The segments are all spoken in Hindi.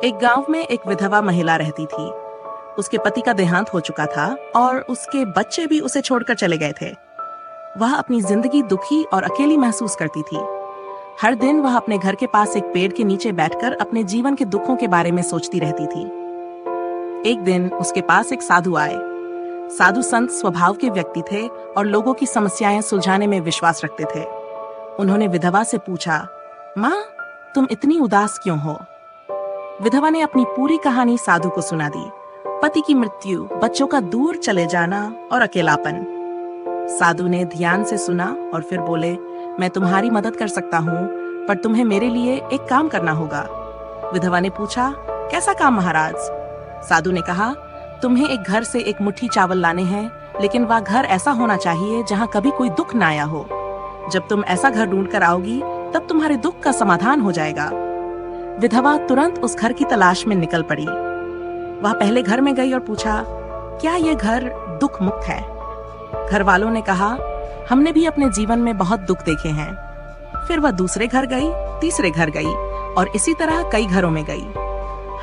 एक गांव में एक विधवा महिला रहती थी। उसके पति का देहांत हो चुका था और उसके बच्चे भी उसे छोड़कर चले गए थे। वह अपनी जिंदगी दुखी और अकेली महसूस करती थी। हर दिन वह अपने घर के पास एक पेड़ के नीचे बैठकर अपने जीवन के दुखों के बारे में सोचती रहती थी। एक दिन उसके पास एक साधु आए। साधु संत स्वभाव के व्यक्ति थे और लोगों की समस्याएं सुलझाने में विश्वास रखते थे। उन्होंने विधवा से पूछा, माँ, तुम इतनी उदास क्यों हो? विधवा ने अपनी पूरी कहानी साधु को सुना दी। पति की मृत्यु, बच्चों का दूर चले जाना और अकेलापन। साधु ने ध्यान से सुना और फिर बोले, मैं तुम्हारी मदद कर सकता हूँ, पर तुम्हें मेरे लिए एक काम करना होगा। विधवा ने पूछा, कैसा काम महाराज? साधु ने कहा, तुम्हें एक घर से एक मुट्ठी चावल लाने हैं, लेकिन वह घर ऐसा होना चाहिए जहाँ कभी कोई दुख न आया हो। जब तुम ऐसा घर ढूंढ कर आओगी, तब तुम्हारे दुख का समाधान हो जाएगा। विधवा तुरंत उस घर की तलाश में निकल पड़ी। वह पहले घर में गई और पूछा, क्या यह घर दुख मुक्त है? घर वालों ने कहा, हमने भी अपने जीवन में बहुत दुख देखे हैं। फिर वह दूसरे घर गई, तीसरे घर गई और इसी तरह कई घरों में गई।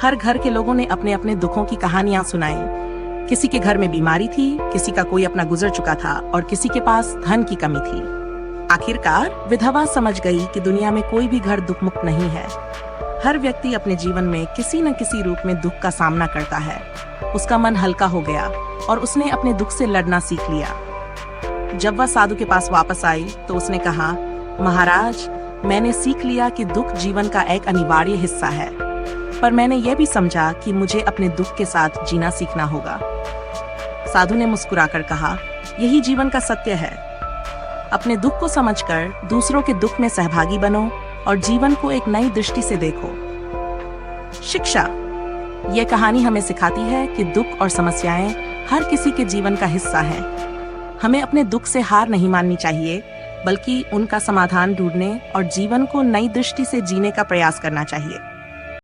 हर घर के लोगों ने अपने अपने दुखों की कहानियां सुनाई। किसी के घर में बीमारी थी, किसी का कोई अपना गुजर चुका था और किसी के पास धन की कमी थी। आखिरकार विधवा समझ गई कि दुनिया में कोई भी घर दुख मुक्त नहीं है। हर व्यक्ति अपने जीवन में किसी न किसी रूप में दुख का सामना करता है। उसका मन हल्का हो गया और उसने अपने दुख से लड़ना सीख लिया। जब वह साधु के पास वापस आई तो उसने कहा, महाराज, मैंने सीख लिया कि दुख जीवन का एक अनिवार्य हिस्सा है, पर मैंने यह भी समझा कि मुझे अपने दुख के साथ जीना सीखना होगा। साधु ने मुस्कुराकर कहा, यही जीवन का सत्य है। अपने दुख को समझकर दूसरों के दुख में सहभागी बनो और जीवन को एक नई दृष्टि से देखो। शिक्षा। यह कहानी हमें सिखाती है कि दुख और समस्याएं हर किसी के जीवन का हिस्सा हैं। हमें अपने दुख से हार नहीं माननी चाहिए, बल्कि उनका समाधान ढूंढने और जीवन को नई दृष्टि से जीने का प्रयास करना चाहिए।